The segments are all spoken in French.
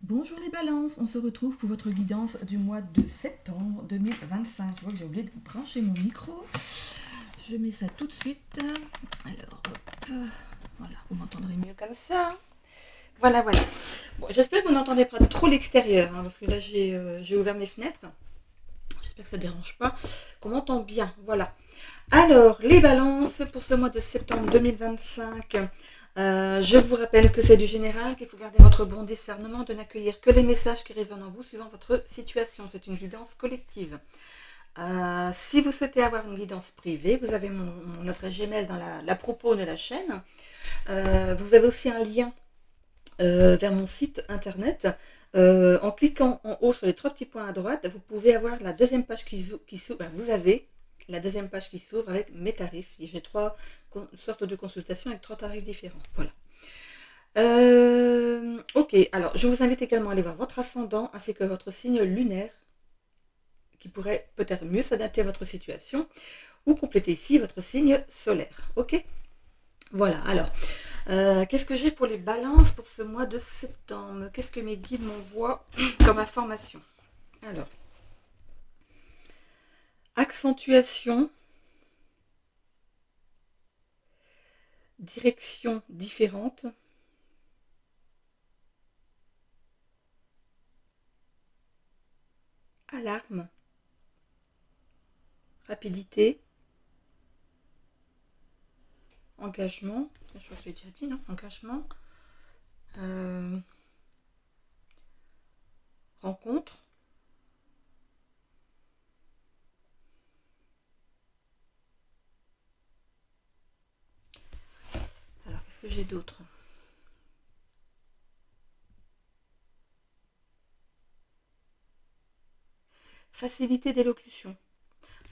Bonjour les balances, on se retrouve pour votre guidance du mois de septembre 2025. Je vois que j'ai oublié de brancher mon micro. Je mets ça tout de suite. Alors, hop, voilà, vous m'entendrez mieux comme ça. Voilà, voilà. Bon, j'espère que vous n'entendez pas trop l'extérieur, parce que là j'ai ouvert mes fenêtres. J'espère que ça ne dérange pas, qu'on m'entend bien. Voilà. Alors, les balances pour ce mois de septembre 2025. Je vous rappelle que c'est du général, qu'il faut garder votre bon discernement, de n'accueillir que les messages qui résonnent en vous suivant votre situation. C'est une guidance collective. Si vous souhaitez avoir une guidance privée, vous avez mon adresse Gmail dans la propos de la chaîne. Vous avez aussi un lien vers mon site internet. En cliquant en haut sur les trois petits points à droite, vous pouvez avoir la deuxième page qui s'ouvre. Vous avez la deuxième page qui s'ouvre avec mes tarifs. J'ai trois sortes de consultations avec trois tarifs différents. Voilà. Ok, alors je vous invite également à aller voir votre ascendant ainsi que votre signe lunaire qui pourrait peut-être mieux s'adapter à votre situation ou compléter ici votre signe solaire. Ok. Voilà, alors, qu'est-ce que j'ai pour les balances pour ce mois de septembre? Qu'est-ce que mes guides m'envoient comme information? Alors, accentuation, direction différente, alarme, rapidité, engagement, je crois que je l'ai déjà dit, non? Engagement, euh, rencontre. Alors, qu'est-ce que j'ai d'autre? Facilité d'élocution.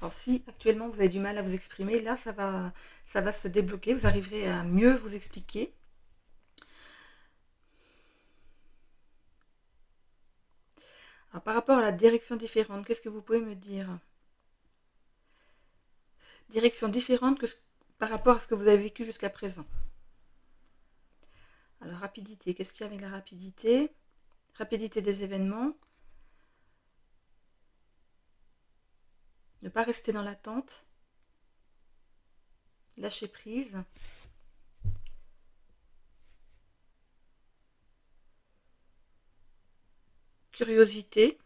Alors si actuellement vous avez du mal à vous exprimer, là ça va se débloquer, vous arriverez à mieux vous expliquer. Alors par rapport à la direction différente, qu'est-ce que vous pouvez me dire? Direction différente par rapport à ce que vous avez vécu jusqu'à présent. Alors rapidité, qu'est-ce qu'il y a avec la rapidité? Rapidité des événements. Ne pas rester dans l'attente. Lâcher prise. Curiosité.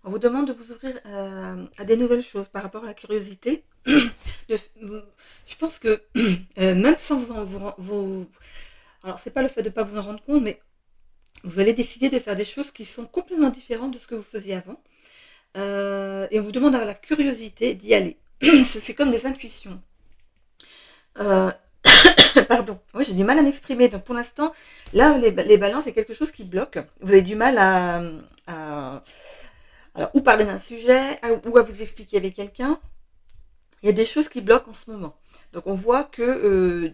On vous demande de vous ouvrir à des nouvelles choses par rapport à la curiosité. Je pense que même sans alors c'est pas le fait de ne pas vous en rendre compte, mais vous allez décider de faire des choses qui sont complètement différentes de ce que vous faisiez avant. Et on vous demande d'avoir la curiosité d'y aller. C'est comme des intuitions. Euh, Pardon, moi j'ai du mal à m'exprimer. Donc pour l'instant, là, les balances, c'est quelque chose qui bloque. Vous avez du mal alors, ou parler d'un sujet, ou à vous expliquer avec quelqu'un. Il y a des choses qui bloquent en ce moment. Donc on voit que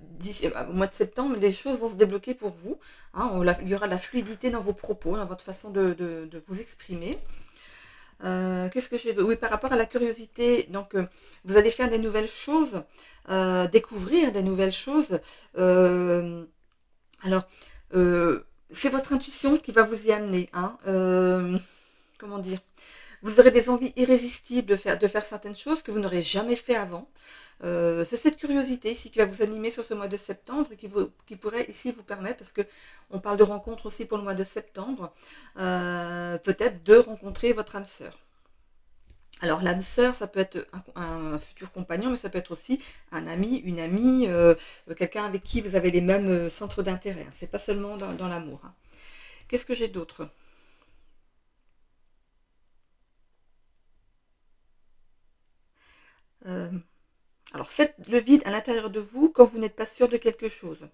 au mois de septembre, les choses vont se débloquer pour vous. Il y aura de la fluidité dans vos propos, dans votre façon de vous exprimer. Qu'est-ce que j'ai? Oui, par rapport à la curiosité, donc vous allez faire des nouvelles choses, découvrir des nouvelles choses. Euh, alors, c'est votre intuition qui va vous y amener. Comment dire? Vous aurez des envies irrésistibles de faire certaines choses que vous n'aurez jamais fait avant. C'est cette curiosité ici qui va vous animer sur ce mois de septembre et qui pourrait ici vous permettre, parce que on parle de rencontres aussi pour le mois de septembre, peut-être de rencontrer votre âme sœur. Alors l'âme sœur, ça peut être un futur compagnon, mais ça peut être aussi un ami, une amie, quelqu'un avec qui vous avez les mêmes centres d'intérêt. C'est pas seulement dans l'amour. Qu'est-ce que j'ai d'autre? Euh, Alors faites le vide à l'intérieur de vous quand vous n'êtes pas sûr de quelque chose,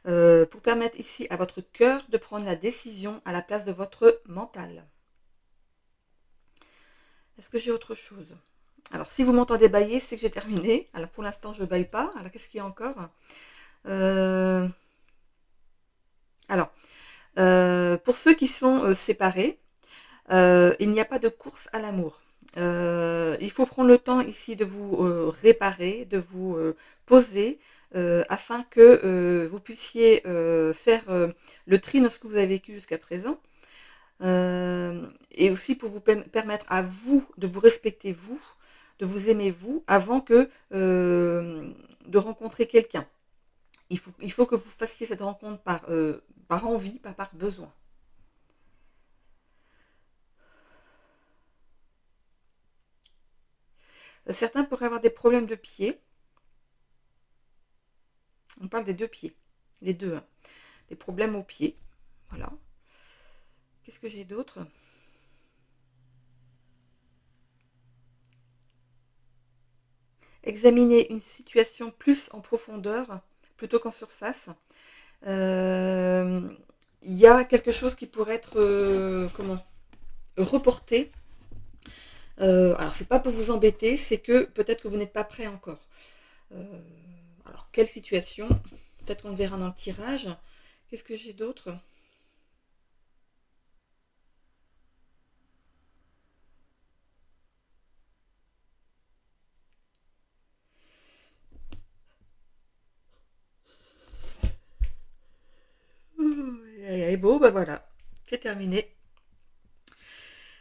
pour permettre ici à votre cœur de prendre la décision à la place de votre mental. Est-ce que j'ai autre chose? Alors si vous m'entendez bailler, c'est que j'ai terminé. Alors pour l'instant je ne baille pas. Alors qu'est-ce qu'il y a encore? Euh, Alors, pour ceux qui sont séparés, il n'y a pas de course à l'amour. Il faut prendre le temps ici de vous réparer, de vous poser, afin que vous puissiez faire le tri dans ce que vous avez vécu jusqu'à présent. Et aussi pour vous permettre à vous de vous respecter vous, de vous aimer vous, avant que de rencontrer quelqu'un. Il faut que vous fassiez cette rencontre par envie, pas par besoin. Certains pourraient avoir des problèmes de pied. On parle des deux pieds, les deux, hein. Des problèmes aux pieds. Voilà. Qu'est-ce que j'ai d'autre? Examiner une situation plus en profondeur plutôt qu'en surface. Il y a quelque chose qui pourrait être reporté. Alors c'est pas pour vous embêter, c'est que peut-être que vous n'êtes pas prêt encore. Alors quelle situation? Peut-être qu'on le verra dans le tirage. Qu'est-ce que j'ai d'autre? Et bon, bah voilà, c'est terminé.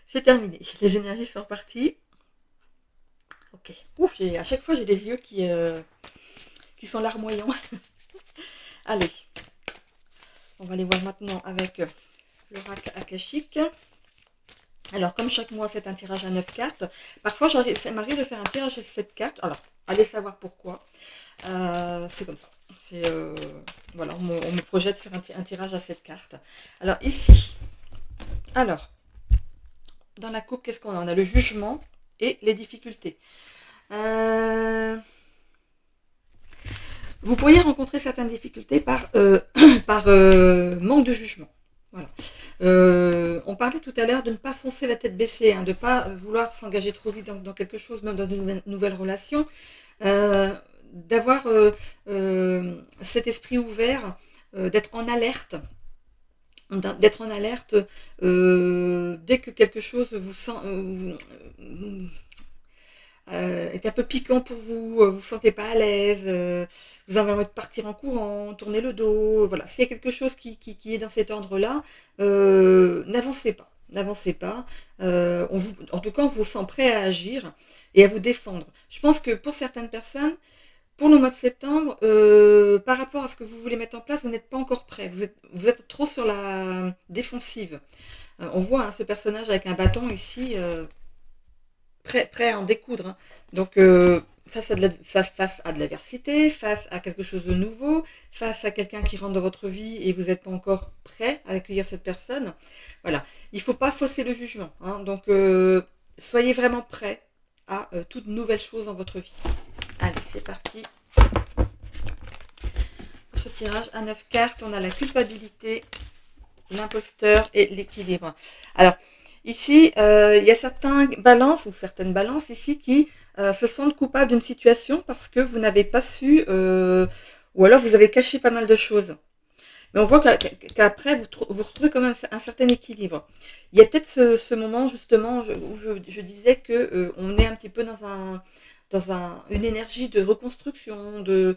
C'est terminé. Les énergies sont reparties. Ok. Ouf, à chaque fois j'ai des yeux qui sont larmoyants. Allez, on va aller voir maintenant avec l'oracle akashique. Alors, comme chaque mois, c'est un tirage à 9 cartes. Parfois, ça m'arrive de faire un tirage à 7 cartes. Alors, allez savoir pourquoi. C'est comme ça. Voilà, on me projette sur un tirage à 7 cartes. Alors, ici, dans la coupe, qu'est-ce qu'on a? On a le jugement et les difficultés. Vous pourriez rencontrer certaines difficultés par manque de jugement. Voilà. On parlait tout à l'heure de ne pas foncer la tête baissée, hein, de ne pas vouloir s'engager trop vite dans quelque chose, même dans une nouvelle relation, d'avoir cet esprit ouvert, d'être en alerte, dès que quelque chose vous sent est un peu piquant pour vous, vous sentez pas à l'aise, vous avez envie de partir en courant, tourner le dos, voilà. S'il y a quelque chose qui est dans cet ordre-là, n'avancez pas. N'avancez pas. En tout cas, on vous sent prêt à agir et à vous défendre. Je pense que pour certaines personnes, pour le mois de septembre, par rapport à ce que vous voulez mettre en place, vous n'êtes pas encore prêt. Vous êtes trop sur la défensive. On voit hein, ce personnage avec un bâton ici. Prêt à en découdre, hein. Donc, face à de l'adversité, face à quelque chose de nouveau, face à quelqu'un qui rentre dans votre vie et vous n'êtes pas encore prêt à accueillir cette personne, voilà. Il ne faut pas fausser le jugement, hein. Donc, soyez vraiment prêt à toute nouvelle chose dans votre vie. Allez, c'est parti. Pour ce tirage à 9 cartes, on a la culpabilité, l'imposteur et l'équilibre. Alors, ici, il y a certaines balances ici qui se sentent coupables d'une situation parce que vous n'avez pas su, ou alors vous avez caché pas mal de choses. Mais on voit qu'après, vous retrouvez quand même un certain équilibre. Il y a peut-être ce moment justement où je disais que on est un petit peu une énergie de reconstruction, de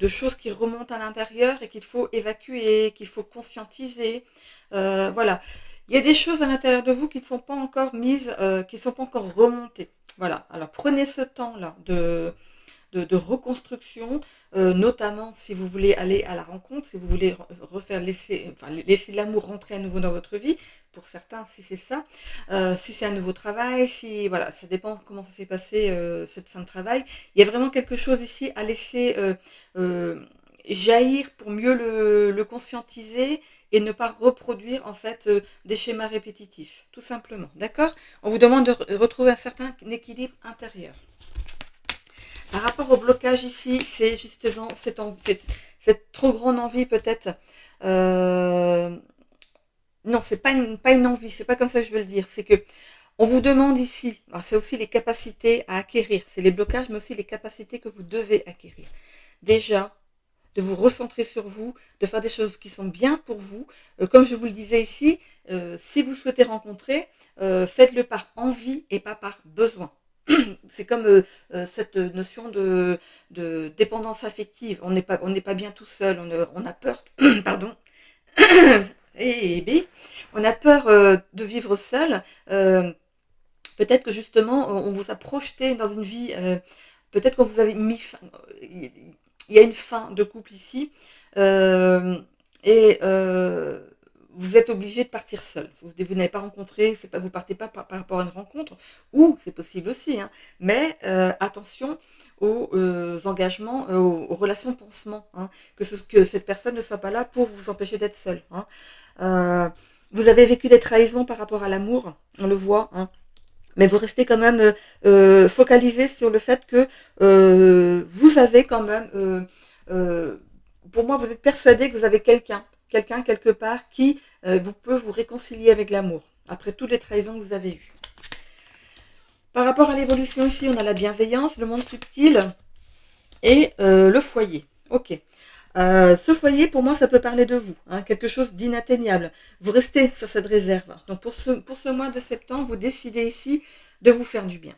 choses qui remontent à l'intérieur et qu'il faut évacuer, qu'il faut conscientiser. Voilà. Il y a des choses à l'intérieur de vous qui ne sont pas encore mises, qui ne sont pas encore remontées. Voilà. Alors prenez ce temps-là de reconstruction, notamment si vous voulez aller à la rencontre, si vous voulez laisser l'amour rentrer à nouveau dans votre vie. Pour certains, si c'est ça, si c'est un nouveau travail, si voilà, ça dépend comment ça s'est passé cette fin de travail. Il y a vraiment quelque chose ici à laisser jaillir pour mieux le conscientiser et ne pas reproduire en fait des schémas répétitifs, tout simplement. D'accord? On vous demande de retrouver un certain équilibre intérieur. Par rapport au blocage ici, c'est justement cette trop grande envie peut-être. Non, c'est pas une envie, c'est pas comme ça que je veux le dire. C'est que on vous demande ici, c'est aussi les capacités à acquérir, c'est les blocages, mais aussi les capacités que vous devez acquérir. Déjà, de vous recentrer sur vous, de faire des choses qui sont bien pour vous. Comme je vous le disais ici, si vous souhaitez rencontrer, faites-le par envie et pas par besoin. c'est comme cette notion de dépendance affective. On n'est pas bien tout seul, on a peur, pardon, et B, on a peur de vivre seul. Peut-être que justement, on vous a projeté dans une vie, peut-être qu'on vous avait mis fin, il y a une fin de couple ici, euh, et vous êtes obligé de partir seul. Vous n'avez pas rencontré, c'est pas, vous partez pas par rapport à une rencontre, ou c'est possible aussi, hein, mais attention aux engagements, aux relations de pansement, hein, que cette personne ne soit pas là pour vous empêcher d'être seul. Hein. Euh, vous avez vécu des trahisons par rapport à l'amour, on le voit, hein, mais vous restez quand même focalisé sur le fait que vous avez quand même, euh, pour moi, vous êtes persuadé que vous avez quelqu'un quelque part qui vous peut vous réconcilier avec l'amour, après toutes les trahisons que vous avez eues. Par rapport à l'évolution ici, on a la bienveillance, le monde subtil et le foyer. Ok. Ce foyer, pour moi, ça peut parler de vous, hein, quelque chose d'inatteignable. Vous restez sur cette réserve. Donc pour ce mois de septembre, vous décidez ici de vous faire du bien,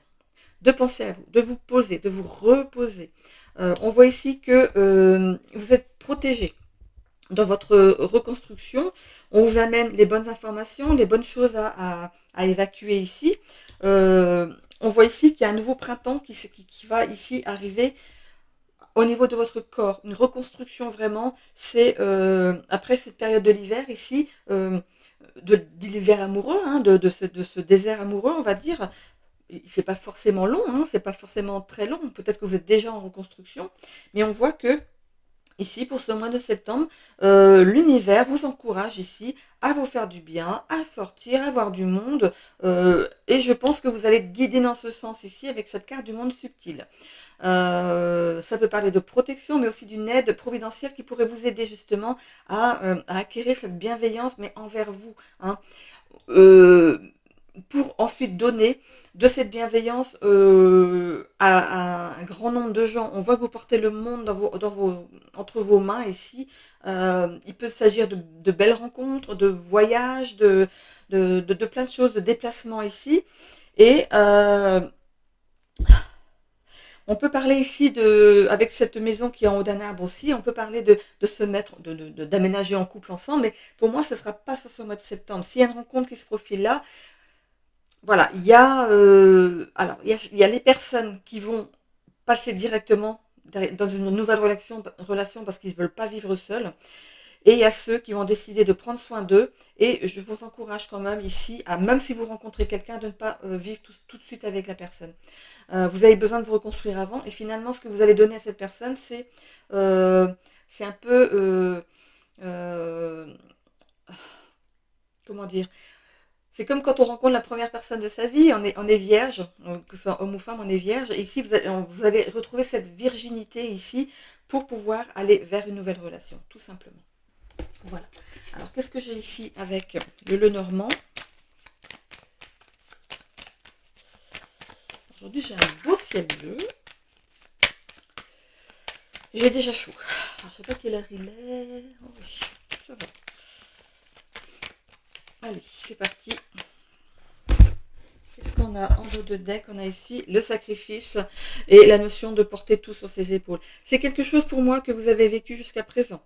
de penser à vous, de vous poser, de vous reposer. On voit ici que vous êtes protégé dans votre reconstruction. On vous amène les bonnes informations, les bonnes choses à évacuer ici. On voit ici qu'il y a un nouveau printemps qui va ici arriver au niveau de votre corps, une reconstruction vraiment, c'est après cette période de l'hiver ici, de l'hiver amoureux, hein, de ce désert amoureux, on va dire. C'est pas forcément long, hein, c'est pas forcément très long, peut-être que vous êtes déjà en reconstruction, mais on voit que ici, pour ce mois de septembre, l'univers vous encourage ici à vous faire du bien, à sortir, à voir du monde. Et je pense que vous allez être guidé dans ce sens ici avec cette carte du monde subtil. Ça peut parler de protection, mais aussi d'une aide providentielle qui pourrait vous aider justement à acquérir cette bienveillance, mais envers vous. Hein. Euh, pour ensuite donner de cette bienveillance à un grand nombre de gens. On voit que vous portez le monde entre vos mains ici. Il peut s'agir de belles rencontres, de voyages, de plein de choses, de déplacements ici. Et on peut parler ici avec cette maison qui est en haut d'un arbre aussi, on peut parler de se mettre, d'aménager en couple ensemble, mais pour moi, ce ne sera pas sur ce mois de septembre. S'il y a une rencontre qui se profile là, voilà, il y a les personnes qui vont passer directement dans une nouvelle relation parce qu'ils ne veulent pas vivre seuls. Et il y a ceux qui vont décider de prendre soin d'eux. Et je vous encourage quand même ici, même si vous rencontrez quelqu'un, de ne pas vivre tout de suite avec la personne. Vous avez besoin de vous reconstruire avant. Et finalement, ce que vous allez donner à cette personne, c'est un peu... comment dire, c'est comme quand on rencontre la première personne de sa vie, on est vierge, que ce soit homme ou femme, on est vierge. Et ici, vous allez retrouver cette virginité ici pour pouvoir aller vers une nouvelle relation, tout simplement. Voilà. Alors, qu'est-ce que j'ai ici avec le Lenormand? Aujourd'hui, j'ai un beau ciel bleu. J'ai déjà chaud. Alors, je sais pas quelle heure il est. Oh, oui, ça va. Allez, c'est parti. Qu'est-ce qu'on a en dos de deck? On a ici le sacrifice et la notion de porter tout sur ses épaules. C'est quelque chose pour moi que vous avez vécu jusqu'à présent.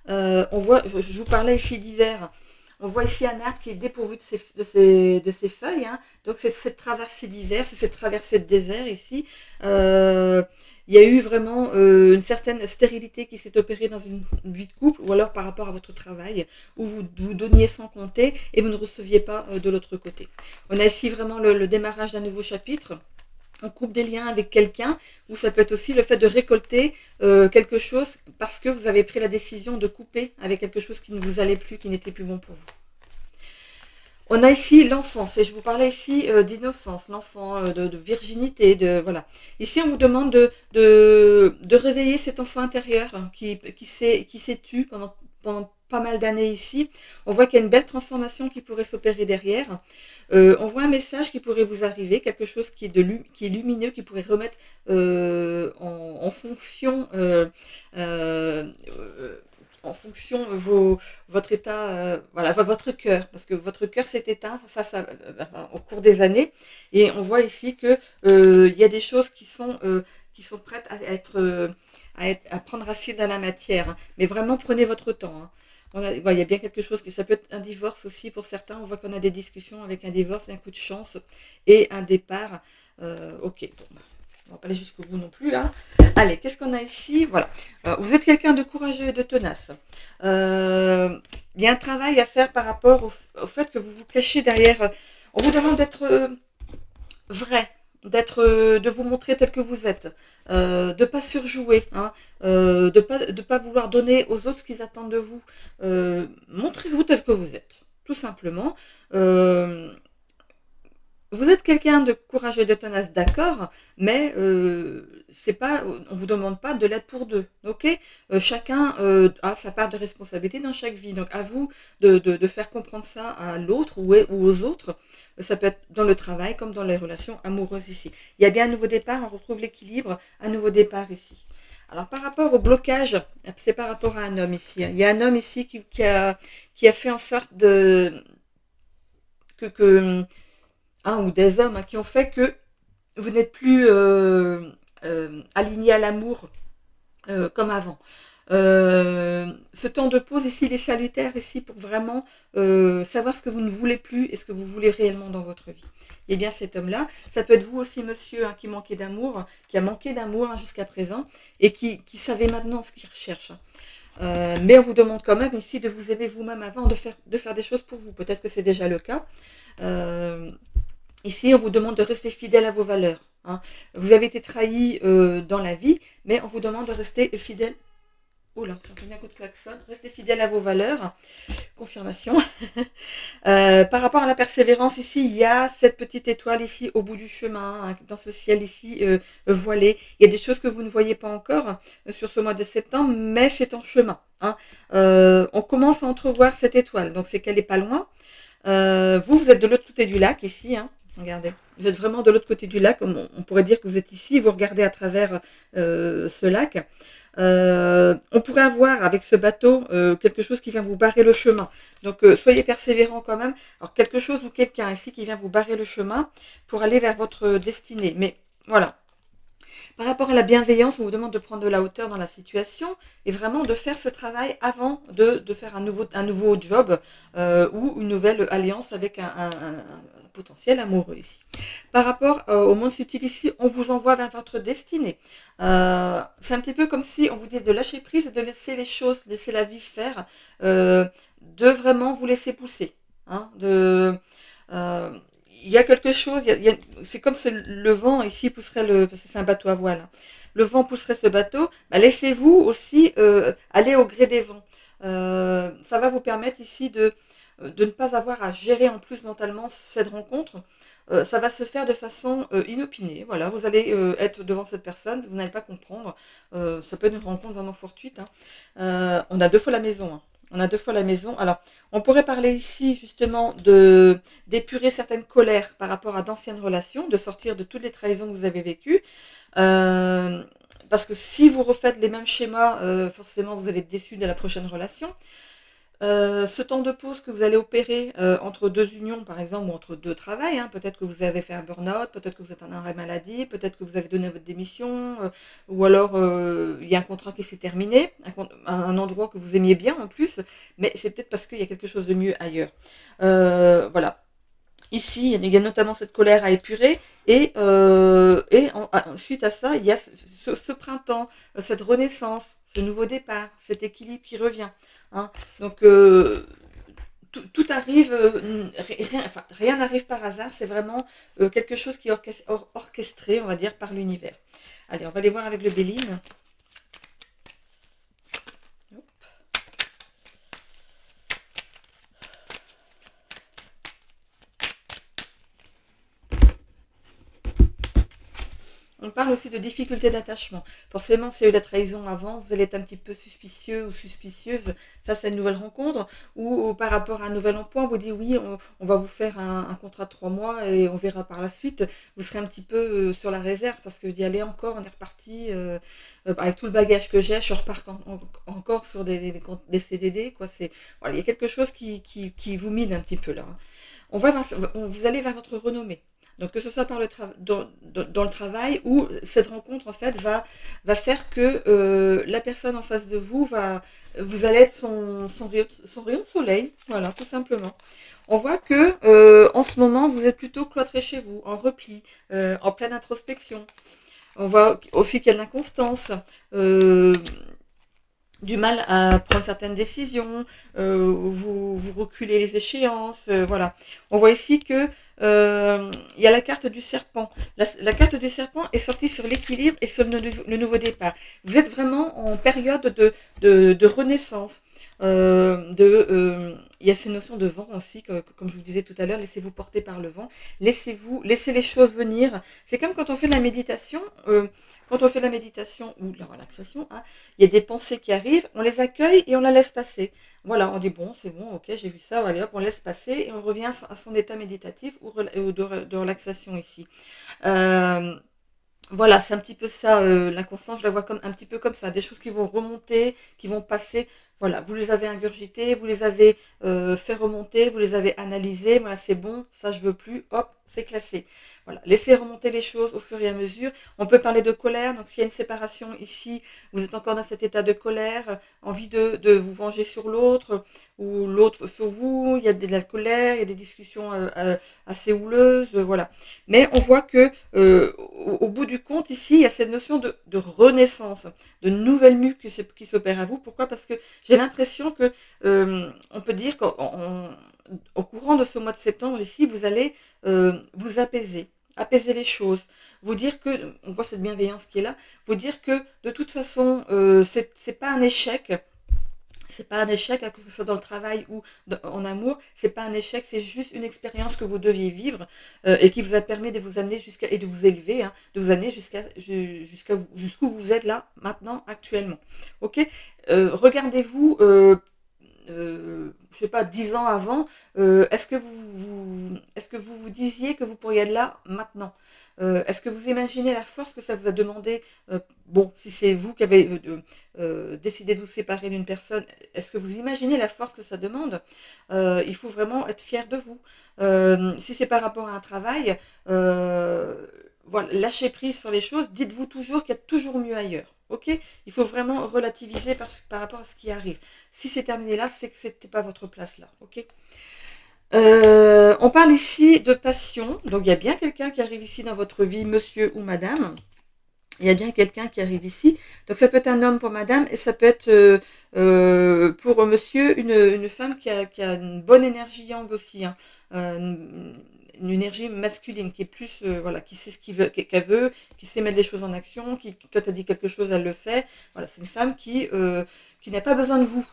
On voit, je vous parlais ici d'hiver. On voit ici un arbre qui est dépourvu de ses feuilles. Hein. Donc c'est cette traversée d'hiver, c'est cette traversée de désert ici. Il y a eu vraiment une certaine stérilité qui s'est opérée dans une vie de couple ou alors par rapport à votre travail où vous donniez sans compter et vous ne receviez pas de l'autre côté. On a ici vraiment le démarrage d'un nouveau chapitre. On coupe des liens avec quelqu'un ou ça peut être aussi le fait de récolter quelque chose parce que vous avez pris la décision de couper avec quelque chose qui ne vous allait plus, qui n'était plus bon pour vous. On a ici l'enfance, et je vous parlais ici d'innocence, l'enfant, de virginité, voilà. Ici, on vous demande de réveiller cet enfant intérieur qui s'est tu pendant pas mal d'années ici. On voit qu'il y a une belle transformation qui pourrait s'opérer derrière. On voit un message qui pourrait vous arriver, quelque chose qui est lumineux, qui pourrait remettre en fonction en fonction votre état, voilà, votre cœur, parce que votre cœur s'est éteint au cours des années, et on voit ici que il y a des choses qui sont prêtes à prendre racine dans la matière, hein. Mais vraiment prenez votre temps, hein. Il y a bien quelque chose ça peut être un divorce aussi pour certains. On voit qu'on a des discussions avec un divorce, un coup de chance et un départ. Ok, bon, on va pas aller jusqu'au bout non plus, hein. Allez, qu'est-ce qu'on a ici? Voilà. Vous êtes quelqu'un de courageux et de tenace. Il y a un travail à faire par rapport au fait que vous vous cachez derrière. On vous demande d'être vrai, de vous montrer tel que vous êtes, de pas surjouer, hein, de pas vouloir donner aux autres ce qu'ils attendent de vous. Montrez-vous tel que vous êtes, tout simplement. Euh, Vous êtes quelqu'un de courageux et de tenace, d'accord, mais c'est pas, on vous demande pas de l'être pour deux, ok? Chacun a sa part de responsabilité dans chaque vie, donc à vous de faire comprendre ça à l'autre ou aux autres. Ça peut être dans le travail comme dans les relations amoureuses ici. Il y a bien un nouveau départ, on retrouve l'équilibre, un nouveau départ ici. Alors par rapport au blocage, c'est par rapport à un homme ici, hein. Il y a un homme ici qui a fait en sorte que ou des hommes, hein, qui ont fait que vous n'êtes plus aligné à l'amour comme avant. Ce temps de pause ici, il est salutaire ici pour vraiment savoir ce que vous ne voulez plus et ce que vous voulez réellement dans votre vie. Et bien cet homme-là, ça peut être vous aussi, monsieur, hein, qui manquait d'amour, qui a manqué d'amour, hein, jusqu'à présent, et qui savait maintenant ce qu'il recherche, hein. Mais on vous demande quand même ici de vous aimer vous-même avant de faire des choses pour vous. Peut-être que c'est déjà le cas. Euh, Ici, on vous demande de rester fidèle à vos valeurs, hein. Vous avez été trahi dans la vie, mais on vous demande de rester fidèle. Oh là, j'ai entendu un coup de klaxon. Restez fidèle à vos valeurs. Confirmation. Par rapport à la persévérance, ici, il y a cette petite étoile ici au bout du chemin, hein, dans ce ciel ici voilé. Il y a des choses que vous ne voyez pas encore sur ce mois de septembre, mais c'est en chemin, hein. On commence à entrevoir cette étoile, donc c'est qu'elle n'est pas loin. Vous êtes de l'autre côté du lac ici, hein. Regardez, vous êtes vraiment de l'autre côté du lac. On pourrait dire que vous êtes ici, vous regardez à travers ce lac. On pourrait avoir avec ce bateau quelque chose qui vient vous barrer le chemin. Donc soyez persévérant quand même. Alors quelque chose ou quelqu'un ici qui vient vous barrer le chemin pour aller vers votre destinée. Mais voilà. Par rapport à la bienveillance, on vous demande de prendre de la hauteur dans la situation et vraiment de faire ce travail avant de faire un nouveau job ou une nouvelle alliance avec un potentiel amoureux ici. Par rapport au monde subtil ici, on vous envoie vers votre destinée. C'est un petit peu comme si on vous disait de lâcher prise et de laisser les choses, laisser la vie faire, de vraiment vous laisser pousser, hein, euh, il y a quelque chose, c'est comme si le vent ici pousserait parce que c'est un bateau à voile, hein. Le vent pousserait ce bateau, bah, laissez-vous aussi aller au gré des vents. Ça va vous permettre ici de ne pas avoir à gérer en plus mentalement cette rencontre. Ça va se faire de façon inopinée. Voilà, vous allez être devant cette personne, vous n'allez pas comprendre. Ça peut être une rencontre vraiment fortuite, hein. On a deux fois la maison, hein. On a deux fois la maison. Alors, on pourrait parler ici justement d'épurer certaines colères par rapport à d'anciennes relations, de sortir de toutes les trahisons que vous avez vécues. Euh, Parce que si vous refaites les mêmes schémas, forcément vous allez être déçu de la prochaine relation. Ce temps de pause que vous allez opérer entre deux unions, par exemple, ou entre deux travails, hein, peut-être que vous avez fait un burn-out, peut-être que vous êtes en arrêt maladie, peut-être que vous avez donné votre démission, ou alors il y a un contrat qui s'est terminé, un endroit que vous aimiez bien en plus, mais c'est peut-être parce qu'il y a quelque chose de mieux ailleurs. Voilà. Ici, il y a notamment cette colère à épurer suite à ça, il y a ce printemps, cette renaissance, ce nouveau départ, cet équilibre qui revient, hein. Donc, tout arrive, rien n'arrive par hasard, c'est vraiment quelque chose qui est orchestré, on va dire, par l'univers. Allez, on va aller voir avec le Béline. On parle aussi de difficultés d'attachement. Forcément, s'il y a eu la trahison avant, vous allez être un petit peu suspicieux ou suspicieuse face à une nouvelle rencontre, ou par rapport à un nouvel emploi, on vous dit oui, on va vous faire un contrat de 3 mois et on verra par la suite. Vous serez un petit peu sur la réserve parce que d'y aller encore, on est reparti avec tout le bagage que j'ai, je repars encore sur des CDD. Quoi. Voilà, il y a quelque chose qui vous mine un petit peu là. Hein. Vous allez vers votre renommée. Donc que ce soit dans le travail ou cette rencontre en fait va faire que la personne en face de vous allez être son rayon de soleil, voilà, tout simplement. On voit que en ce moment vous êtes plutôt cloîtré chez vous, en repli, en pleine introspection. On voit aussi qu'il y a de l'inconstance. Du mal à prendre certaines décisions, vous reculez les échéances, voilà. On voit ici que il y a la carte du serpent. La carte du serpent est sortie sur l'équilibre et sur le nouveau départ. Vous êtes vraiment en période de renaissance. Il y a ces notions de vent aussi, comme je vous disais tout à l'heure, laissez-vous porter par le vent, laissez les choses venir. C'est comme quand on fait de la méditation, ou de la relaxation, hein, il y a des pensées qui arrivent, on les accueille et on la laisse passer. Voilà, on dit bon, c'est bon, ok, j'ai vu ça, allez hop, on laisse passer et on revient à son état méditatif ou de relaxation ici. Euh, voilà, c'est un petit peu ça, l'inconscient, je la vois comme un petit peu comme ça, des choses qui vont remonter, qui vont passer. Voilà, vous les avez ingurgitées, vous les avez fait remonter, vous les avez analysées, voilà, c'est bon, ça je veux plus, hop, c'est classé. Voilà, laissez remonter les choses au fur et à mesure. On peut parler de colère, donc s'il y a une séparation ici, vous êtes encore dans cet état de colère, envie de vous venger sur l'autre, ou l'autre sur vous, il y a de la colère, il y a des discussions assez houleuses, voilà. Mais on voit que au bout du compte, ici, il y a cette notion de renaissance, de nouvelle mue qui s'opère à vous. Pourquoi? Parce que j'ai l'impression que on peut dire qu'au courant de ce mois de septembre, ici, vous allez vous apaiser les choses, vous dire que, on voit cette bienveillance qui est là, vous dire que de toute façon, c'est pas un échec. C'est pas un échec, que ce soit dans le travail ou en amour, c'est pas un échec, c'est juste une expérience que vous deviez vivre et qui vous a permis de vous amener et de vous élever, hein, de vous amener jusqu'où vous êtes là, maintenant, actuellement. Ok. Regardez-vous, je sais pas, 10 ans avant, est-ce que vous disiez que vous pourriez être là maintenant? Est-ce que vous imaginez la force que ça vous a demandé? Bon, si c'est vous qui avez décidé de vous séparer d'une personne, est-ce que vous imaginez la force que ça demande? Il faut vraiment être fier de vous. Si c'est par rapport à un travail, voilà, lâchez prise sur les choses. Dites-vous toujours qu'il y a toujours mieux ailleurs. Ok? Il faut vraiment relativiser par rapport à ce qui arrive. Si c'est terminé là, c'est que c'était pas votre place là. Ok? On parle ici de passion. Donc il y a bien quelqu'un qui arrive ici dans votre vie, monsieur ou madame. Il y a bien quelqu'un qui arrive ici. Donc ça peut être un homme pour madame et ça peut être pour monsieur une femme qui a une bonne énergie yang aussi. Hein. Une énergie masculine qui est plus voilà, qui sait ce qu'elle veut, qui sait mettre les choses en action, qui quand elle dit quelque chose elle le fait. Voilà, c'est une femme qui n'a pas besoin de vous.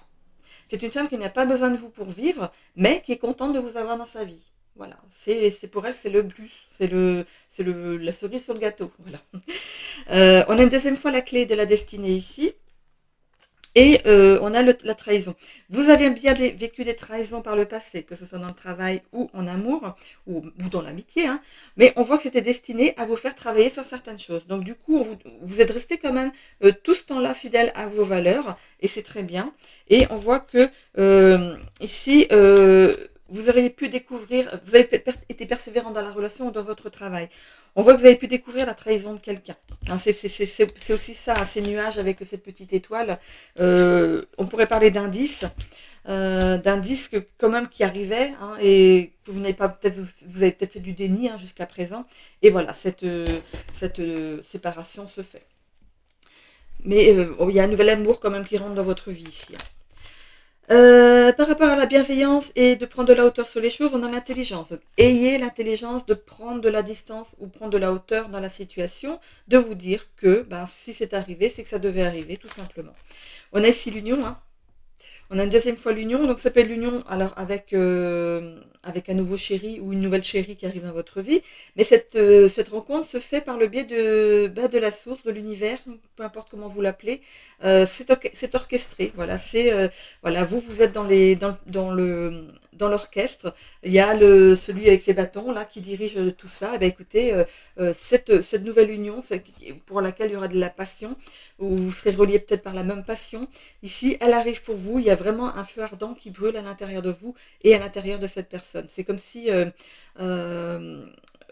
C'est une femme qui n'a pas besoin de vous pour vivre, mais qui est contente de vous avoir dans sa vie. Voilà, c'est pour elle c'est le plus, la cerise sur le gâteau. Voilà. On a une deuxième fois la clé de la destinée ici. Et on a la trahison. Vous avez bien vécu des trahisons par le passé, que ce soit dans le travail ou en amour, ou dans l'amitié, hein, mais on voit que c'était destiné à vous faire travailler sur certaines choses. Donc du coup, vous êtes resté quand même tout ce temps-là fidèle à vos valeurs, et c'est très bien. Et on voit que ici, vous avez pu découvrir, vous avez été persévérant dans la relation ou dans votre travail. On voit que vous avez pu découvrir la trahison de quelqu'un. Hein, c'est aussi ça, hein, ces nuages avec cette petite étoile. On pourrait parler d'indices quand même qui arrivaient hein, et que vous n'avez pas peut-être vous avez peut-être fait du déni hein, jusqu'à présent. Et voilà, cette séparation se fait. Mais il y a un nouvel amour quand même qui rentre dans votre vie ici. Hein. Par rapport à la bienveillance et de prendre de la hauteur sur les choses, on a l'intelligence. Donc, ayez l'intelligence de prendre de la distance ou prendre de la hauteur dans la situation, de vous dire que si c'est arrivé, c'est que ça devait arriver, tout simplement. On a ici l'union, hein. On a une deuxième fois l'union, donc ça s'appelle l'union alors avec avec un nouveau chéri ou une nouvelle chérie qui arrive dans votre vie. Mais cette rencontre se fait par le biais de la source, de l'univers, peu importe comment vous l'appelez. C'est orchestré. Voilà, voilà, vous êtes dans l'orchestre. Il y a celui avec ses bâtons là qui dirige tout ça. Et bien, écoutez, cette nouvelle union, pour laquelle il y aura de la passion, où vous serez reliés peut-être par la même passion. Ici, elle arrive pour vous. Il y a vraiment un feu ardent qui brûle à l'intérieur de vous et à l'intérieur de cette personne. C'est comme si euh,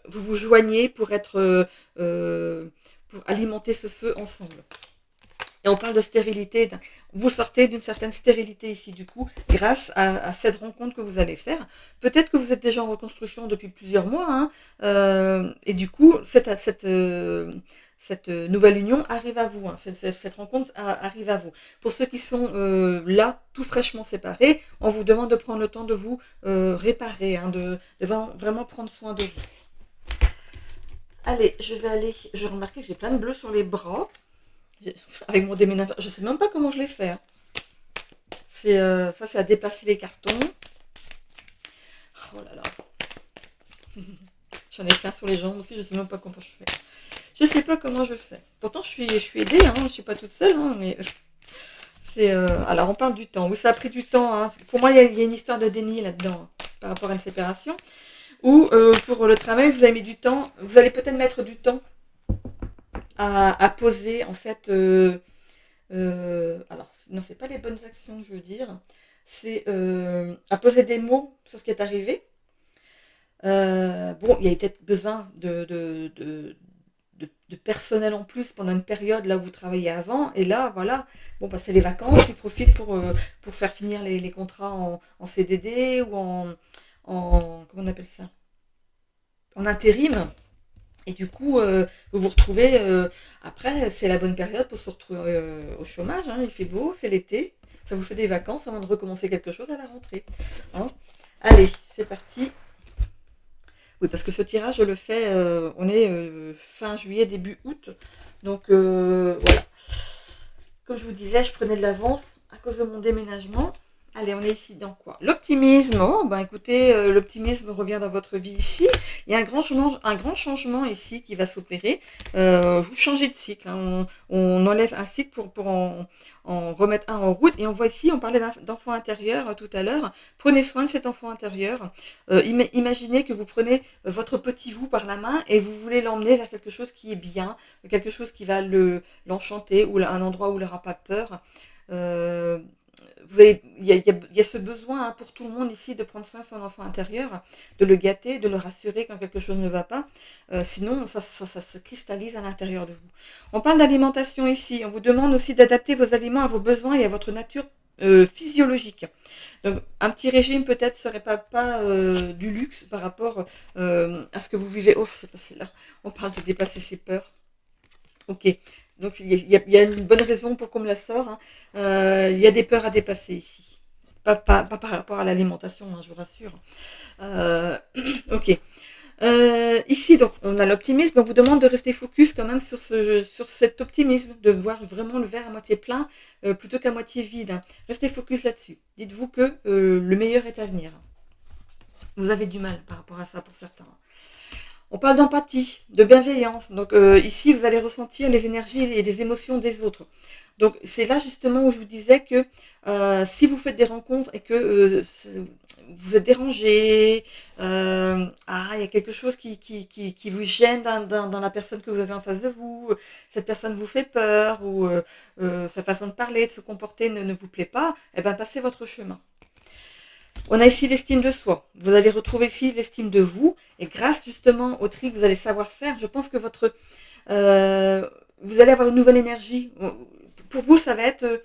vous vous joignez pour alimenter ce feu ensemble. Et on parle de stérilité. Vous sortez d'une certaine stérilité ici, du coup, grâce à cette rencontre que vous allez faire. Peut-être que vous êtes déjà en reconstruction depuis plusieurs mois, hein, et du coup, cette nouvelle union arrive à vous, hein, cette rencontre arrive à vous. Pour ceux qui sont là, tout fraîchement séparés, on vous demande de prendre le temps de vous réparer, hein, de vraiment prendre soin de vous. Allez, je remarquais que j'ai plein de bleus sur les bras. Avec mon déménagement, je sais même pas comment je l'ai fait. Hein. Ça, c'est à dépasser les cartons. Oh là là. J'en ai plein sur les jambes aussi, je sais même pas comment je fais. Je sais pas comment je fais. Pourtant, je suis aidée, hein, je suis pas toute seule, hein, mais alors, on parle du temps. Oui, ça a pris du temps. Hein. Pour moi, il y a une histoire de déni là-dedans, hein, par rapport à une séparation. Ou pour le travail, vous avez mis du temps. Vous allez peut-être mettre du temps à poser, en fait. Alors, non, c'est pas les bonnes actions, je veux dire. C'est à poser des mots sur ce qui est arrivé. Bon, il y a peut-être besoin de personnel en plus pendant une période là où vous travaillez avant. Et là, voilà, bon, bah, c'est les vacances, ils profitent pour faire finir les contrats en CDD ou comment on appelle ça? En intérim. Et du coup, vous vous retrouvez, après, c'est la bonne période pour se retrouver au chômage, hein, il fait beau, c'est l'été, ça vous fait des vacances avant de recommencer quelque chose à la rentrée. Hein. Allez, c'est parti. Oui, parce que ce tirage, je le fais, on est fin juillet, début août. Donc voilà. Comme je vous disais, je prenais de l'avance à cause de mon déménagement. Allez, on est ici dans quoi? L'optimisme. Oh, ben écoutez, l'optimisme revient dans votre vie ici. Il y a un grand changement ici qui va s'opérer. Vous changez de cycle. Hein. On enlève un cycle pour en remettre un en route. Et on voit ici, on parlait d'enfant intérieur tout à l'heure. Prenez soin de cet enfant intérieur. Imaginez que vous prenez votre petit vous par la main et vous voulez l'emmener vers quelque chose qui est bien, quelque chose qui va l'enchanter ou un endroit où il n'aura pas peur. Il y a ce besoin, hein, pour tout le monde ici de prendre soin de son enfant intérieur, de le gâter, de le rassurer quand quelque chose ne va pas. Sinon, ça se cristallise à l'intérieur de vous. On parle d'alimentation ici. On vous demande aussi d'adapter vos aliments à vos besoins et à votre nature physiologique. Donc, un petit régime peut-être serait pas du luxe par rapport à ce que vous vivez. Oh, c'est passé là. On parle de dépasser ses peurs. Ok. Donc il y a une bonne raison pour qu'on me la sort. Hein. Il y a des peurs à dépasser ici. Pas par rapport à l'alimentation, hein, je vous rassure. Ok. Ici, donc, on a l'optimisme. On vous demande de rester focus quand même sur cet optimisme, de voir vraiment le verre à moitié plein plutôt qu'à moitié vide. Hein. Restez focus là-dessus. Dites-vous que le meilleur est à venir. Vous avez du mal par rapport à ça pour certains. On parle d'empathie, de bienveillance. Donc ici, vous allez ressentir les énergies et les émotions des autres. Donc c'est là justement où je vous disais que si vous faites des rencontres et que vous êtes dérangé, il y a quelque chose qui vous gêne dans la personne que vous avez en face de vous, cette personne vous fait peur ou sa façon de parler, de se comporter ne vous plaît pas, eh bien passez votre chemin. On a ici l'estime de soi. Vous allez retrouver ici l'estime de vous. Et grâce justement au tri que vous allez savoir faire, je pense que vous allez avoir une nouvelle énergie. Pour vous, ça va être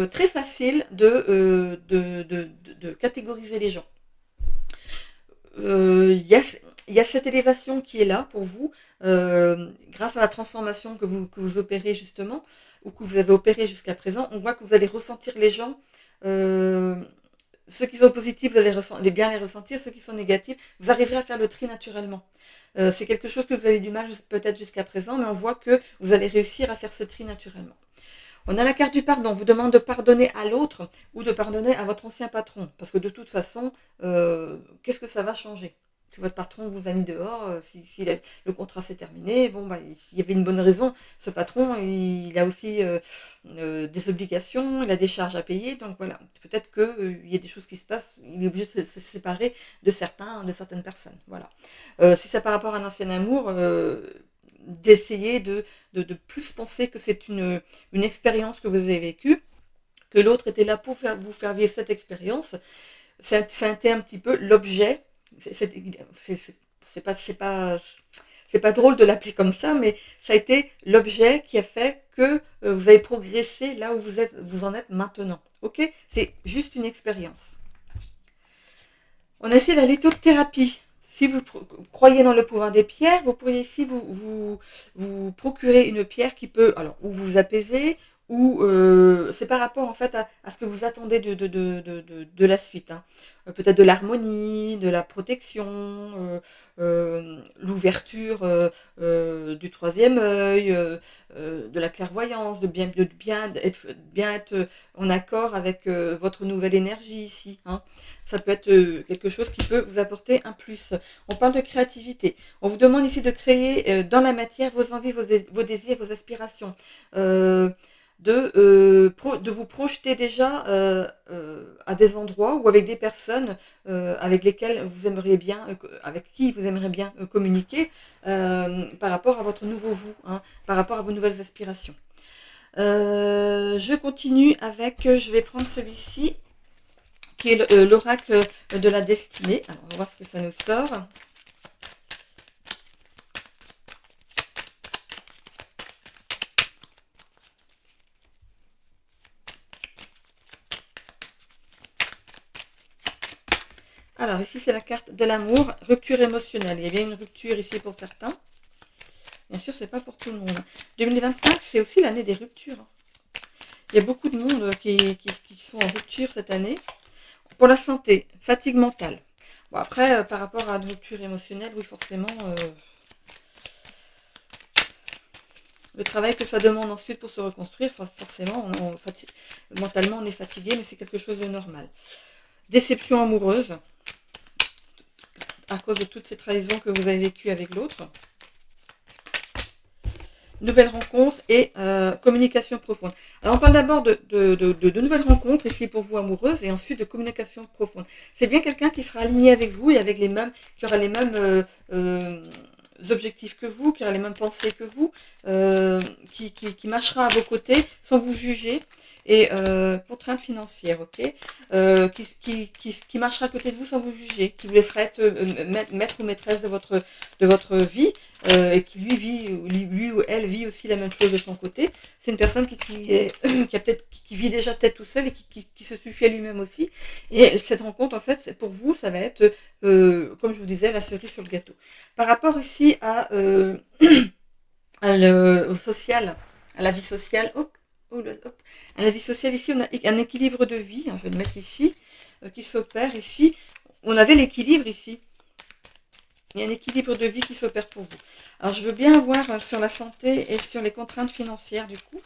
très facile de catégoriser les gens. Il y a cette élévation qui est là pour vous, grâce à la transformation que vous opérez justement, ou que vous avez opéré jusqu'à présent. On voit que vous allez ressentir les gens. Ceux qui sont positifs, vous allez bien les ressentir. Ceux qui sont négatifs, vous arriverez à faire le tri naturellement. C'est quelque chose que vous avez du mal peut-être jusqu'à présent, mais on voit que vous allez réussir à faire ce tri naturellement. On a la carte du pardon. On vous demande de pardonner à l'autre ou de pardonner à votre ancien patron. Parce que de toute façon, qu'est-ce que ça va changer? Si votre patron vous a mis dehors, si le contrat s'est terminé, bon, bah, il y avait une bonne raison. Ce patron, il a aussi des obligations, il a des charges à payer. Donc voilà, peut-être qu'il y a des choses qui se passent, il est obligé de se séparer de certaines personnes. Voilà. Si c'est par rapport à un ancien amour, d'essayer de plus penser que c'est une expérience que vous avez vécue, que l'autre était là pour vous faire vivre cette expérience. C'était un petit peu l'objet. C'est pas drôle de l'appeler comme ça, mais ça a été l'objet qui a fait que vous avez progressé là où vous en êtes maintenant. Ok? C'est juste une expérience. On a essayé la lithothérapie. Si vous croyez dans le pouvoir des pierres, vous pourriez ici vous procurer une pierre qui peut, alors, ou vous apaiser, ou c'est par rapport en fait à ce que vous attendez de la suite. Hein. Peut-être de l'harmonie, de la protection, l'ouverture du troisième œil, de la clairvoyance, bien être en accord avec votre nouvelle énergie ici. Hein. Ça peut être quelque chose qui peut vous apporter un plus. On parle de créativité. On vous demande ici de créer dans la matière vos envies, vos désirs, vos aspirations. De vous projeter déjà à des endroits ou avec des personnes avec lesquelles vous aimeriez bien, avec qui vous aimeriez bien communiquer par rapport à votre nouveau vous, hein, par rapport à vos nouvelles aspirations. Je continue avec, je vais prendre celui-ci qui est l'oracle de la destinée. Alors, on va voir ce que ça nous sort. Alors, ici, c'est la carte de l'amour, rupture émotionnelle. Il y a bien une rupture ici pour certains. Bien sûr, c'est pas pour tout le monde. 2025, c'est aussi l'année des ruptures. Il y a beaucoup de monde qui sont en rupture cette année. Pour la santé, fatigue mentale. Bon, après, par rapport à une rupture émotionnelle, oui, forcément, le travail que ça demande ensuite pour se reconstruire, forcément, mentalement, on est fatigué, mais c'est quelque chose de normal. Déception amoureuse, à cause de toutes ces trahisons que vous avez vécues avec l'autre. Nouvelles rencontres et communication profonde. Alors on parle d'abord de nouvelles rencontres ici pour vous amoureuses et ensuite de communication profonde. C'est bien quelqu'un qui sera aligné avec vous et avec qui aura les mêmes objectifs que vous, qui aura les mêmes pensées que vous, qui marchera à vos côtés sans vous juger. Et contrainte financière, ok, qui marchera à côté de vous sans vous juger, qui vous laissera être maître ou maîtresse de votre vie, et qui lui ou elle vit aussi la même chose de son côté. C'est une personne qui vit déjà peut-être tout seul et qui se suffit à lui-même aussi. Et cette rencontre, en fait, pour vous, ça va être, comme je vous disais, la cerise sur le gâteau. Par rapport ici au social, à la vie sociale, à la vie sociale, ici, on a un équilibre de vie, hein, je vais le mettre ici, qui s'opère ici. On avait l'équilibre ici. Il y a un équilibre de vie qui s'opère pour vous. Alors, je veux bien voir sur la santé et sur les contraintes financières, du coup.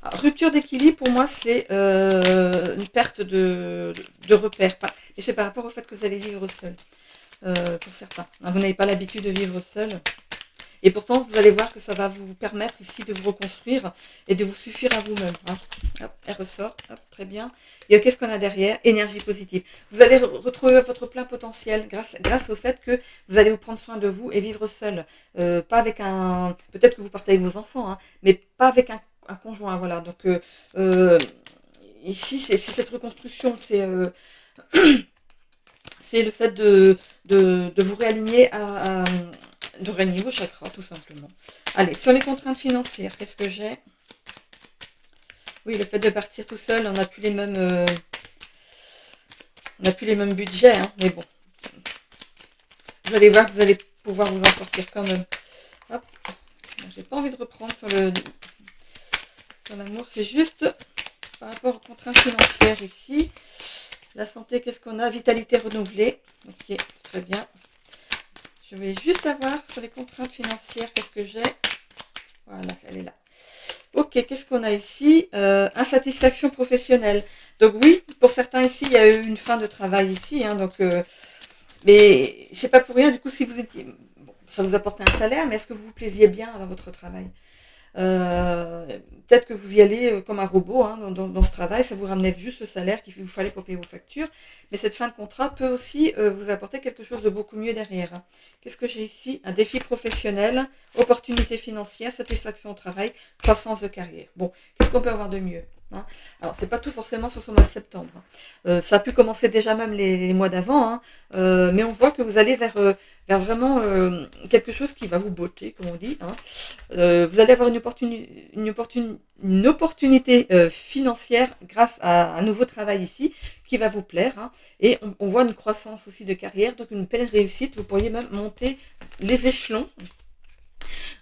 Alors, rupture d'équilibre, pour moi, c'est une perte de repères. Et c'est par rapport au fait que vous allez vivre seul, pour certains. Vous n'avez pas l'habitude de vivre seul. Et pourtant, vous allez voir que ça va vous permettre ici de vous reconstruire et de vous suffire à vous-même. Hop, elle ressort, hop, très bien. Et qu'est-ce qu'on a derrière? Énergie positive. Vous allez retrouver votre plein potentiel grâce au fait que vous allez vous prendre soin de vous et vivre seul. Pas avec peut-être que vous partez avec vos enfants, hein, mais pas avec un conjoint. Voilà. Donc ici, c'est cette reconstruction, c'est le fait de vous réaligner de réaligner vos chakras, tout simplement. Allez, sur les contraintes financières, qu'est-ce que j'ai? Oui, le fait de partir tout seul, on n'a plus les mêmes budgets, hein, mais bon. Vous allez voir que vous allez pouvoir vous en sortir quand même. Hop. J'ai pas envie de reprendre sur le Sur l'amour, c'est juste par rapport aux contraintes financières ici. La santé, qu'est-ce qu'on a? Vitalité renouvelée. Ok, très bien. Je vais juste avoir sur les contraintes financières, qu'est-ce que j'ai? Voilà, elle est là. Ok, qu'est-ce qu'on a ici? Insatisfaction professionnelle. Donc oui, pour certains ici, il y a eu une fin de travail ici. Hein, donc, mais c'est pas pour rien, du coup, si vous étiez... Bon, ça vous apportait un salaire, mais est-ce que vous vous plaisiez bien dans votre travail? Peut-être que vous y allez comme un robot hein, dans ce travail, ça vous ramenait juste le salaire qu'il vous fallait pour payer vos factures, mais cette fin de contrat peut aussi vous apporter quelque chose de beaucoup mieux derrière. Qu'est-ce que j'ai ici? Un défi professionnel, opportunité financière, satisfaction au travail, croissance de carrière. Bon, qu'est-ce qu'on peut avoir de mieux hein? Alors, c'est pas tout forcément sur ce mois de septembre. Ça a pu commencer déjà même les mois d'avant, hein, mais on voit que vous allez vers vraiment quelque chose qui va vous botter, comme on dit. Hein. Vous allez avoir une opportunité financière grâce à un nouveau travail ici qui va vous plaire. Hein. Et on voit une croissance aussi de carrière, donc une pleine réussite. Vous pourriez même monter les échelons.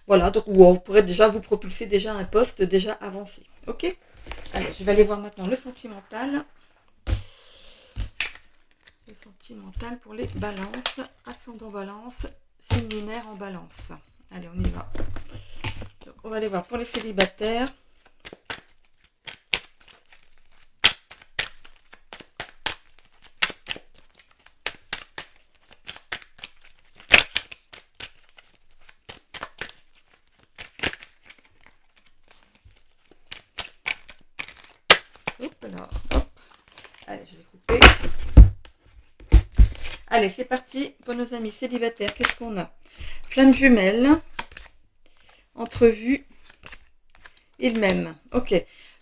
Voilà, donc vous pourrez déjà vous propulser déjà à un poste déjà avancé. Ok? Allez, je vais aller voir maintenant le sentimental. Le sentimental pour les balances. Ascendant balance, signe lunaire en balance. Allez, on y va. Donc, on va aller voir pour les célibataires. Hop là, hop. Allez, je vais couper. Allez, c'est parti pour nos amis célibataires. Qu'est-ce qu'on a? Flamme jumelle, entrevue, il-même. Ok.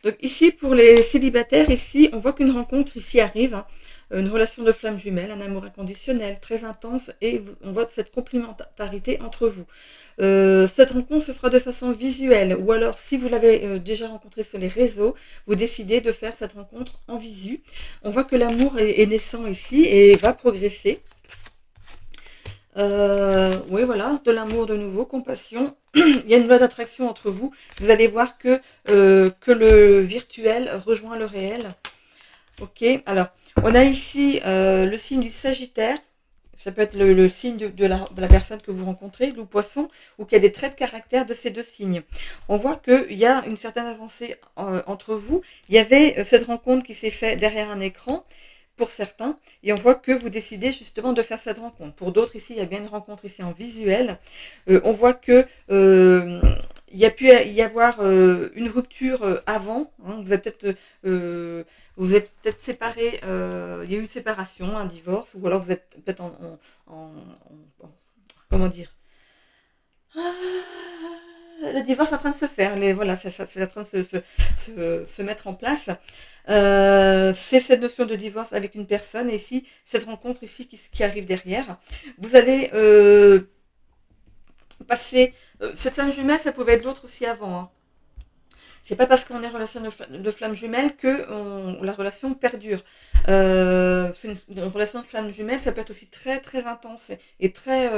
Donc ici, pour les célibataires, ici, on voit qu'une rencontre ici arrive. Hein, une relation de flamme jumelle, un amour inconditionnel, très intense, et on voit cette complémentarité entre vous. Cette rencontre se fera de façon visuelle, ou alors si vous l'avez déjà rencontré sur les réseaux, vous décidez de faire cette rencontre en visu. On voit que l'amour est naissant ici et va progresser. Oui, voilà, de l'amour de nouveau, compassion. Il y a une loi d'attraction entre vous. Vous allez voir que le virtuel rejoint le réel. Ok, alors, on a ici le signe du Sagittaire. Ça peut être le signe de la personne que vous rencontrez, le poisson, ou qu'il y a des traits de caractère de ces deux signes. On voit qu'il y a une certaine avancée entre vous. Il y avait cette rencontre qui s'est faite derrière un écran, pour certains, et on voit que vous décidez justement de faire cette rencontre. Pour d'autres, ici, il y a bien une rencontre ici en visuel. On voit que il y a pu y avoir une rupture avant. Hein, vous êtes peut-être séparés. Il y a eu une séparation, un divorce, ou alors vous êtes peut-être comment dire. Le divorce est en train de se faire, voilà, c'est en train de se mettre en place. C'est cette notion de divorce avec une personne, et ici, cette rencontre ici qui arrive derrière. Vous allez passer... cette flamme jumelle, ça pouvait être l'autre aussi avant. Hein. C'est pas parce qu'on est en relation de flamme jumelle que la relation perdure. C'est une relation de flamme jumelle, ça peut être aussi très très intense et très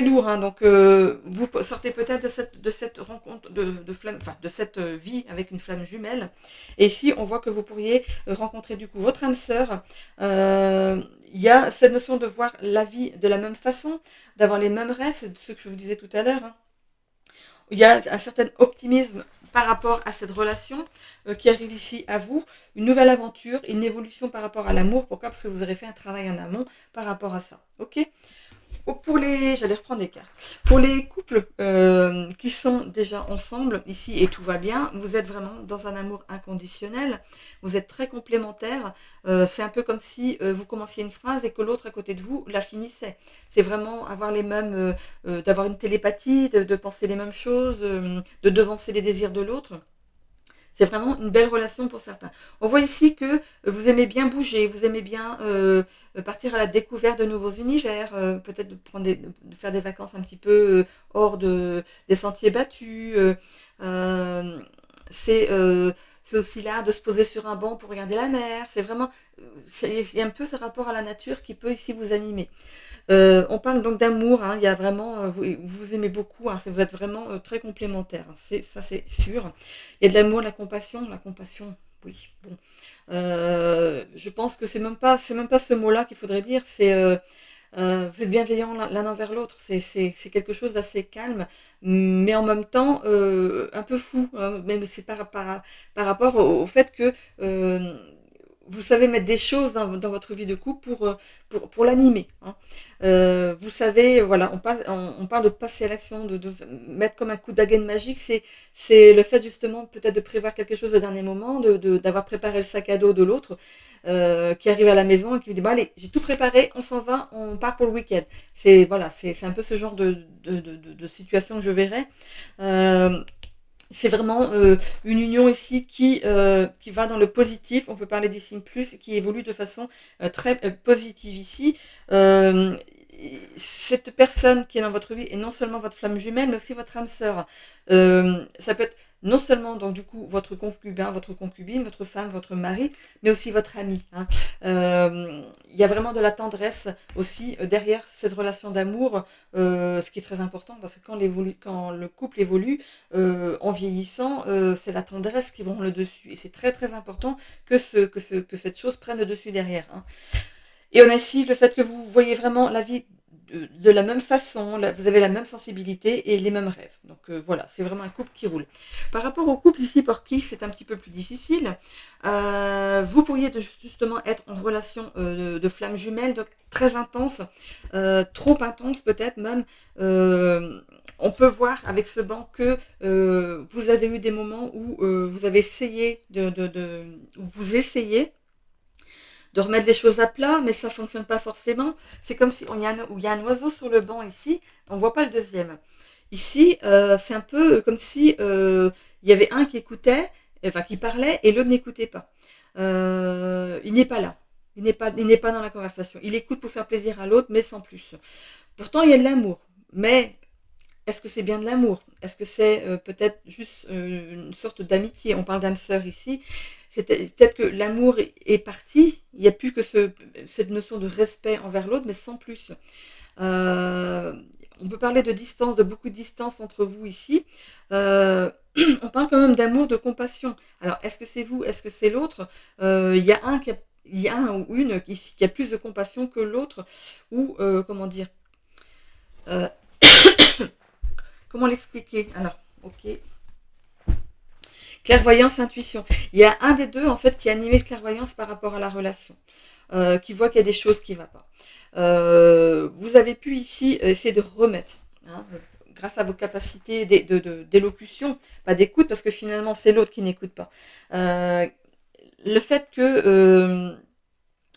lourd. Hein. Donc vous sortez peut-être de cette rencontre de flamme, enfin de cette vie avec une flamme jumelle. Et ici, on voit que vous pourriez rencontrer du coup votre âme sœur. Il y a cette notion de voir la vie de la même façon, d'avoir les mêmes rêves, c'est ce que je vous disais tout à l'heure. Hein. Il y a un certain optimisme par rapport à cette relation qui arrive ici à vous, une nouvelle aventure, une évolution par rapport à l'amour. Pourquoi? Parce que vous aurez fait un travail en amont par rapport à ça. Ok? J'allais reprendre des cartes. Pour les couples qui sont déjà ensemble, ici, et tout va bien, vous êtes vraiment dans un amour inconditionnel, vous êtes très complémentaires, c'est un peu comme si vous commenciez une phrase et que l'autre à côté de vous la finissait. C'est vraiment avoir les mêmes, d'avoir une télépathie, de penser les mêmes choses, de devancer les désirs de l'autre. C'est vraiment une belle relation pour certains. On voit ici que vous aimez bien bouger, vous aimez bien partir à la découverte de nouveaux univers, peut-être de faire des vacances un petit peu hors des sentiers battus. C'est c'est aussi l'art de se poser sur un banc pour regarder la mer. C'est vraiment, c'est un peu ce rapport à la nature qui peut ici vous animer. On parle donc d'amour, hein, il y a vraiment, vous, vous aimez beaucoup, hein, vous êtes vraiment très complémentaires, hein, ça c'est sûr. Il y a de l'amour, la compassion, oui, bon. Je pense que c'est même pas ce mot-là qu'il faudrait dire, c'est vous êtes bienveillants l'un envers l'autre, c'est quelque chose d'assez calme, mais en même temps un peu fou, hein, même c'est par rapport au fait que vous savez mettre des choses dans votre vie de couple pour l'animer. Hein. Vous savez, voilà, on parle de passer à l'action, de mettre comme un coup de baguette magique. C'est le fait justement peut-être de prévoir quelque chose au dernier moment, d'avoir préparé le sac à dos de l'autre qui arrive à la maison et qui vous dit bon allez, j'ai tout préparé, on s'en va, on part pour le week-end. C'est voilà, c'est un peu ce genre de situation que je verrais. Euh, c'est vraiment une union ici qui va dans le positif. On peut parler du signe plus, qui évolue de façon très positive ici. Euh, cette personne qui est dans votre vie est non seulement votre flamme jumelle, mais aussi votre âme sœur. Ça peut être non seulement donc du coup votre concubin, votre concubine, votre femme, votre mari, mais aussi votre ami. Hein. Il y a vraiment de la tendresse aussi derrière cette relation d'amour, ce qui est très important parce que quand le couple évolue, en vieillissant, c'est la tendresse qui prend le dessus. Et c'est très très important que cette chose prenne le dessus derrière. Hein. Et on a ici le fait que vous voyez vraiment la vie de la même façon, vous avez la même sensibilité et les mêmes rêves. Donc voilà, c'est vraiment un couple qui roule. Par rapport au couple ici pour qui c'est un petit peu plus difficile, vous pourriez justement être en relation de flamme jumelle, donc très intense, trop intense peut-être même. On peut voir avec ce banc que vous avez eu des moments où vous avez essayé où vous essayez de remettre les choses à plat, mais ça fonctionne pas forcément. C'est comme si il y a un oiseau sur le banc ici, on voit pas le deuxième. Ici, c'est un peu comme si il y avait un qui écoutait, enfin qui parlait, et l'autre n'écoutait pas. Il n'est pas là. Il n'est pas dans la conversation. Il écoute pour faire plaisir à l'autre, mais sans plus. Pourtant, il y a de l'amour. Mais est-ce que c'est bien de l'amour? Est-ce que c'est peut-être juste une sorte d'amitié? On parle d'âme sœur ici. Peut-être que l'amour est parti. Il n'y a plus que cette notion de respect envers l'autre, mais sans plus. Euh, on peut parler de distance, de beaucoup de distance entre vous ici. On parle quand même d'amour, de compassion. Alors, est-ce que c'est vous? Est-ce que c'est l'autre? Il y a il y a un ou une qui a plus de compassion que l'autre, ou comment dire? Euh, Comment l'expliquer? Alors, ok. Clairvoyance, intuition. Il y a un des deux, en fait, qui est animé de clairvoyance par rapport à la relation, qui voit qu'il y a des choses qui ne vont pas. Vous avez pu ici essayer de remettre, hein, grâce à vos capacités d'élocution, pas d'écoute, parce que finalement, c'est l'autre qui n'écoute pas. Le fait que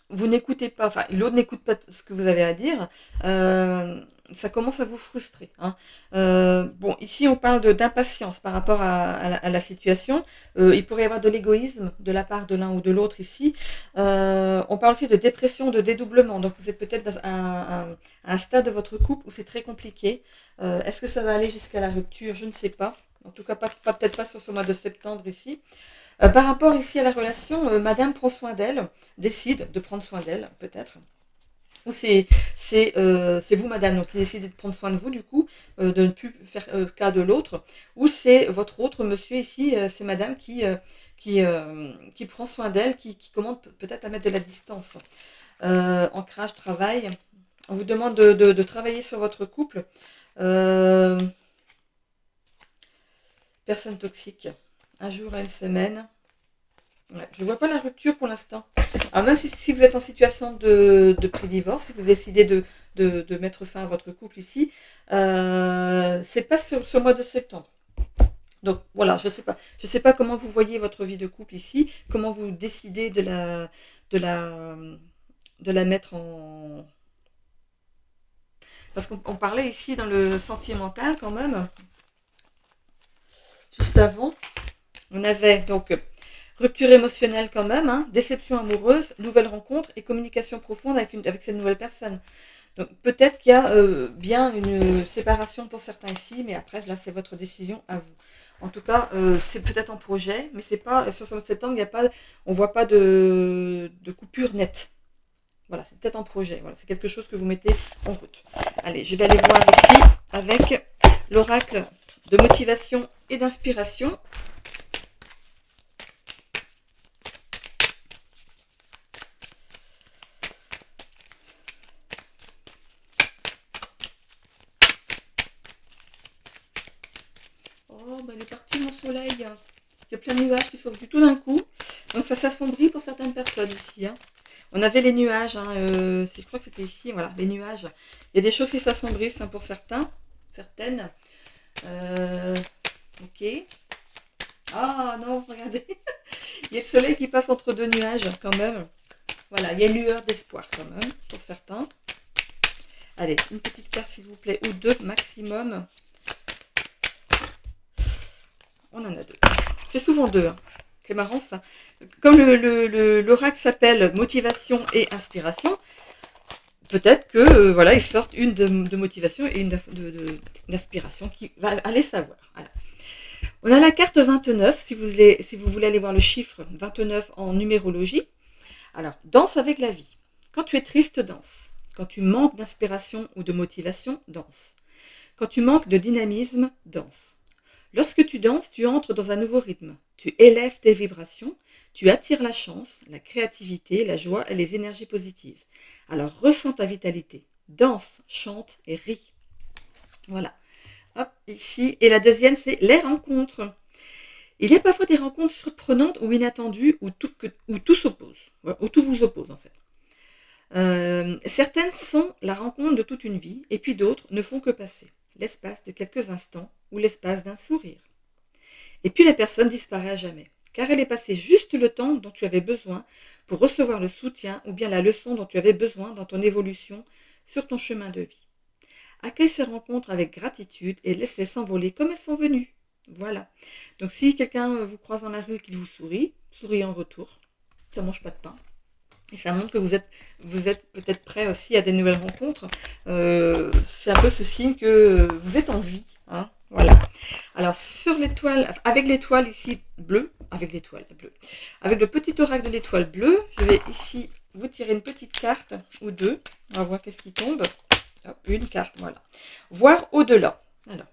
vous n'écoutez pas, enfin l'autre n'écoute pas ce que vous avez à dire, ça commence à vous frustrer. Hein. Bon, ici on parle d'impatience par rapport à la situation. Il pourrait y avoir de l'égoïsme de la part de l'un ou de l'autre ici. On parle aussi de dépression, de dédoublement. Donc vous êtes peut-être dans un stade de votre couple où c'est très compliqué. Est-ce que ça va aller jusqu'à la rupture? Je ne sais pas. En tout cas, peut-être pas sur ce mois de septembre ici. Par rapport ici à la relation, madame prend soin d'elle, décide de prendre soin d'elle, peut-être. Ou c'est vous, madame, donc qui décidez de prendre soin de vous, du coup, de ne plus faire cas de l'autre. Ou c'est votre autre monsieur ici, c'est madame qui prend soin d'elle, qui commande peut-être à mettre de la distance. Ancrage, travail. On vous demande de travailler sur votre couple. Personne toxique. Un jour à une semaine. Ouais, je ne vois pas la rupture pour l'instant. Alors même si vous êtes en situation de pré-divorce, si vous décidez de mettre fin à votre couple ici, c'est pas sur ce mois de septembre. Donc voilà, je sais pas comment vous voyez votre vie de couple ici, comment vous décidez de la, de la mettre en... Parce qu'on parlait ici dans le sentimental quand même, juste avant, on avait donc rupture émotionnelle quand même, hein, déception amoureuse, nouvelle rencontre et communication profonde avec cette nouvelle personne. Donc peut-être qu'il y a bien une séparation pour certains ici, mais après là c'est votre décision à vous. En tout cas, c'est peut-être en projet, mais c'est pas sur ce mois de septembre, il y a pas, on voit pas de coupure nette. Voilà, c'est peut-être en projet. Voilà, c'est quelque chose que vous mettez en route. Allez, je vais aller voir ici avec l'oracle de motivation et d'inspiration. Oh, ben il est parti mon soleil. Il y a plein de nuages qui sortent du tout d'un coup. Donc ça s'assombrit pour certaines personnes ici. Hein. On avait les nuages, hein, je crois que c'était ici, voilà, les nuages. Il y a des choses qui s'assombrissent hein, pour certains, certaines. Ok. Ah non, regardez. Il y a le soleil qui passe entre deux nuages quand même. Voilà, il y a une lueur d'espoir quand même pour certains. Allez, une petite carte s'il vous plaît, ou deux maximum. On en a deux. C'est souvent deux. Hein. C'est marrant ça. Comme l'oracle s'appelle motivation et inspiration, peut-être que voilà, ils sortent une de motivation et une d'inspiration qui va aller savoir. Voilà. On a la carte 29, si vous voulez aller voir le chiffre 29 en numérologie. Alors, danse avec la vie. Quand tu es triste, danse. Quand tu manques d'inspiration ou de motivation, danse. Quand tu manques de dynamisme, danse. Lorsque tu danses, tu entres dans un nouveau rythme. Tu élèves tes vibrations, tu attires la chance, la créativité, la joie et les énergies positives. Alors ressens ta vitalité. Danse, chante et ris. Voilà. Hop, ici. Et la deuxième, c'est les rencontres. Il y a parfois des rencontres surprenantes ou inattendues où tout s'oppose, où tout vous oppose en fait. Certaines sont la rencontre de toute une vie et puis d'autres ne font que passer, l'espace de quelques instants ou l'espace d'un sourire. Et puis la personne disparaît à jamais, car elle est passée juste le temps dont tu avais besoin pour recevoir le soutien ou bien la leçon dont tu avais besoin dans ton évolution sur ton chemin de vie. Accueille ces rencontres avec gratitude et laisse-les s'envoler comme elles sont venues. Voilà. Donc si quelqu'un vous croise dans la rue et qu'il vous sourit, souriez en retour. Ça ne mange pas de pain. Et ça montre que vous êtes peut-être prêt aussi à des nouvelles rencontres. C'est un peu ce signe que vous êtes en vie. Hein, voilà. Alors sur l'étoile, avec l'étoile ici bleue, avec le petit oracle de l'étoile bleue, je vais ici vous tirer une petite carte ou deux. On va voir qu'est-ce qui tombe. Hop, une carte, voilà. Voir au-delà. Alors,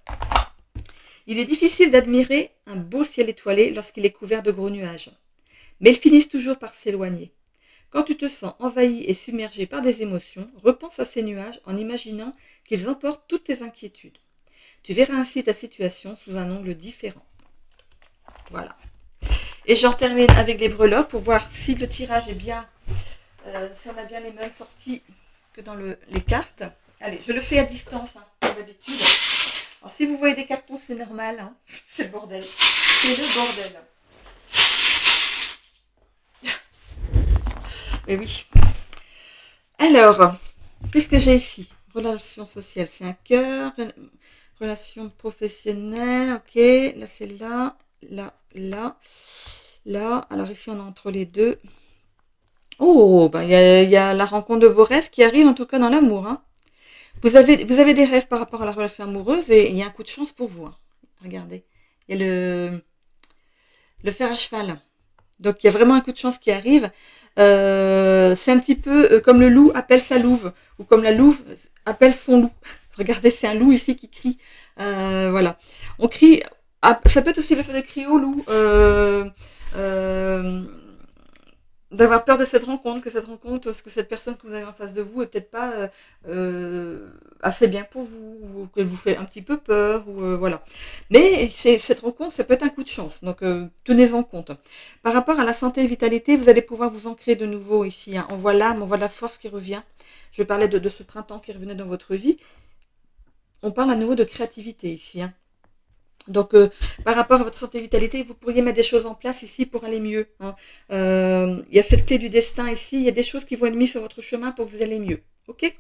il est difficile d'admirer un beau ciel étoilé lorsqu'il est couvert de gros nuages. Mais ils finissent toujours par s'éloigner. Quand tu te sens envahi et submergé par des émotions, repense à ces nuages en imaginant qu'ils emportent toutes tes inquiétudes. Tu verras ainsi ta situation sous un angle différent. Voilà. Et j'en termine avec les breloques pour voir si le tirage est bien, si on a bien les mêmes sorties que dans les cartes. Allez, je le fais à distance, hein, comme d'habitude. Alors, si vous voyez des cartons, c'est normal. Hein. C'est le bordel. C'est le bordel. Mais oui. Alors, qu'est-ce que j'ai ici? Relation sociale, c'est un cœur. Relation professionnelle, ok. Là, c'est là. Là. Alors ici, on est entre les deux. Oh, ben, il y a la rencontre de vos rêves qui arrive, en tout cas dans l'amour. Hein. Vous avez des rêves par rapport à la relation amoureuse et il y a un coup de chance pour vous. Hein. Regardez. Il y a le fer à cheval. Donc, il y a vraiment un coup de chance qui arrive. C'est un petit peu comme le loup appelle sa louve ou comme la louve appelle son loup. Regardez, c'est un loup ici qui crie. Voilà. On crie. Ça peut être aussi le fait de crier au loup. D'avoir peur de cette rencontre, que cette personne que vous avez en face de vous est peut-être pas assez bien pour vous, ou qu'elle vous fait un petit peu peur, ou voilà. Mais cette rencontre, ça peut être un coup de chance, donc tenez-en compte. Par rapport à la santé et vitalité, vous allez pouvoir vous ancrer de nouveau ici. Hein. On voit l'âme, on voit la force qui revient. Je parlais de ce printemps qui revenait dans votre vie. On parle à nouveau de créativité ici. Hein. Donc, par rapport à votre santé et vitalité, vous pourriez mettre des choses en place ici pour aller mieux. Hein. Il y a cette clé du destin ici. Il y a des choses qui vont être mises sur votre chemin pour que vous allez mieux. Ok.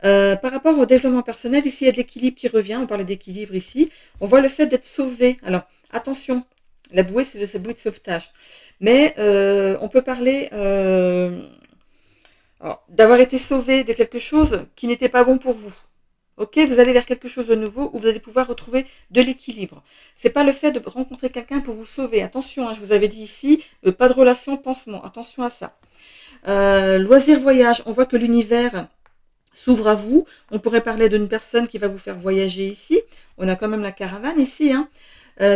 Par rapport au développement personnel, ici, il y a de l'équilibre qui revient. On parlait d'équilibre ici. On voit le fait d'être sauvé. Alors, attention. La bouée, c'est la bouée de sauvetage. Mais on peut parler Alors, d'avoir été sauvé de quelque chose qui n'était pas bon pour vous. Ok, vous allez vers quelque chose de nouveau où vous allez pouvoir retrouver de l'équilibre. C'est pas le fait de rencontrer quelqu'un pour vous sauver. Attention, hein, je vous avais dit ici, pas de relation pansement. Attention à ça. Loisir voyage, on voit que l'univers s'ouvre à vous. On pourrait parler d'une personne qui va vous faire voyager ici. On a quand même la caravane ici. Hein.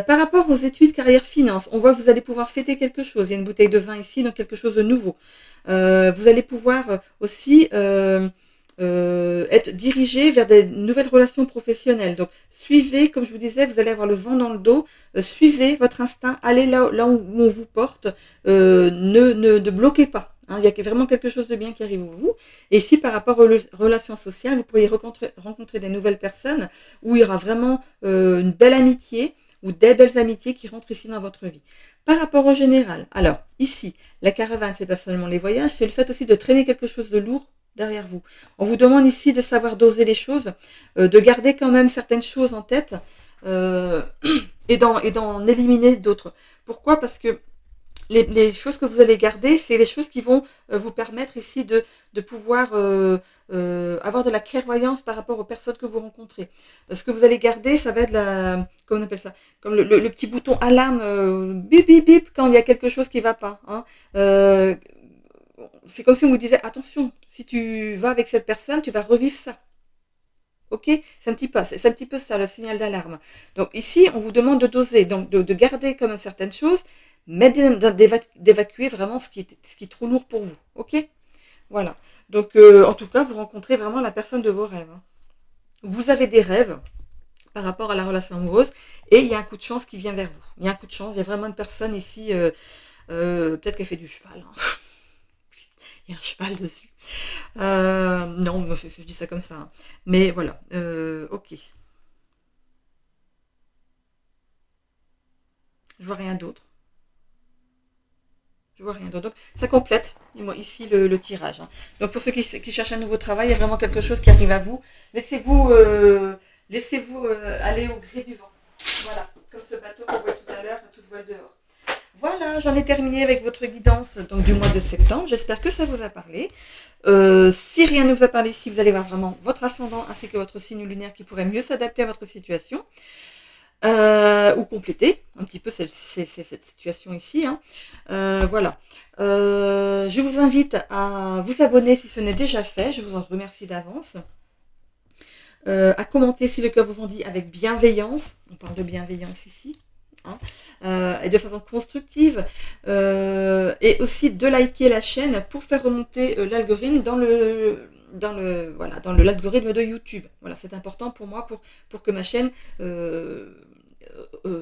Par rapport aux études, carrière, finance, on voit que vous allez pouvoir fêter quelque chose. Il y a une bouteille de vin ici, donc quelque chose de nouveau. Vous allez pouvoir aussi être dirigé vers des nouvelles relations professionnelles. Donc, suivez, comme je vous disais, vous allez avoir le vent dans le dos. Suivez votre instinct, allez là où on vous porte. Ne bloquez pas. Hein, il y a vraiment quelque chose de bien qui arrive à vous. Et ici, par rapport aux relations sociales, vous pourriez rencontrer des nouvelles personnes où il y aura vraiment une belle amitié ou des belles amitiés qui rentrent ici dans votre vie. Par rapport au général, alors ici, la caravane, c'est pas seulement les voyages, c'est le fait aussi de traîner quelque chose de lourd derrière vous. On vous demande ici de savoir doser les choses, de garder quand même certaines choses en tête euh, et d'en éliminer d'autres. Pourquoi? Parce que les choses que vous allez garder, c'est les choses qui vont vous permettre ici de pouvoir avoir de la clairvoyance par rapport aux personnes que vous rencontrez. Ce que vous allez garder, ça va être la, comment on appelle ça, comme le petit bouton alarme, bip bip bip, quand il y a quelque chose qui va pas. Hein. C'est comme si on vous disait, attention, si tu vas avec cette personne, tu vas revivre ça. Ok, c'est un petit peu ça le signal d'alarme. Donc ici, on vous demande de doser, donc de garder quand même certaines choses, mais d'évacuer vraiment ce qui est trop lourd pour vous. Ok, voilà. Donc en tout cas, vous rencontrez vraiment la personne de vos rêves. Hein. Vous avez des rêves par rapport à la relation amoureuse et il y a un coup de chance qui vient vers vous. Il y a un coup de chance, il y a vraiment une personne ici, peut-être qu'elle fait du cheval. Hein. Il y a un cheval dessus. Non, je dis ça comme ça. Hein. Mais voilà, ok. Je vois rien d'autre. Je vois rien d'autre. Donc, ça complète ici le tirage. Hein. Donc, pour ceux qui cherchent un nouveau travail, il y a vraiment quelque chose qui arrive à vous. Laissez-vous aller au gré du vent. Voilà, comme ce bateau qu'on voit tout à l'heure, toute voile dehors. Voilà, j'en ai terminé avec votre guidance donc, du mois de septembre. J'espère que ça vous a parlé. Si rien ne vous a parlé ici, vous allez voir vraiment votre ascendant ainsi que votre signe lunaire qui pourrait mieux s'adapter à votre situation. Ou compléter un petit peu cette situation ici. Hein. Voilà. Je vous invite à vous abonner si ce n'est déjà fait. Je vous en remercie d'avance. À commenter si le cœur vous en dit avec bienveillance. On parle de bienveillance ici. Hein, et de façon constructive. Et aussi de liker la chaîne pour faire remonter l'algorithme dans l'algorithme de YouTube. Voilà, c'est important pour moi pour que ma chaîne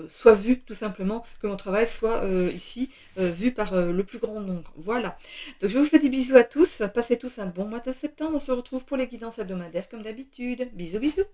soit vue tout simplement, que mon travail soit ici vu par le plus grand nombre. Voilà. Donc je vous fais des bisous à tous. Passez tous un bon mois de septembre. On se retrouve pour les guidances hebdomadaires comme d'habitude. Bisous bisous.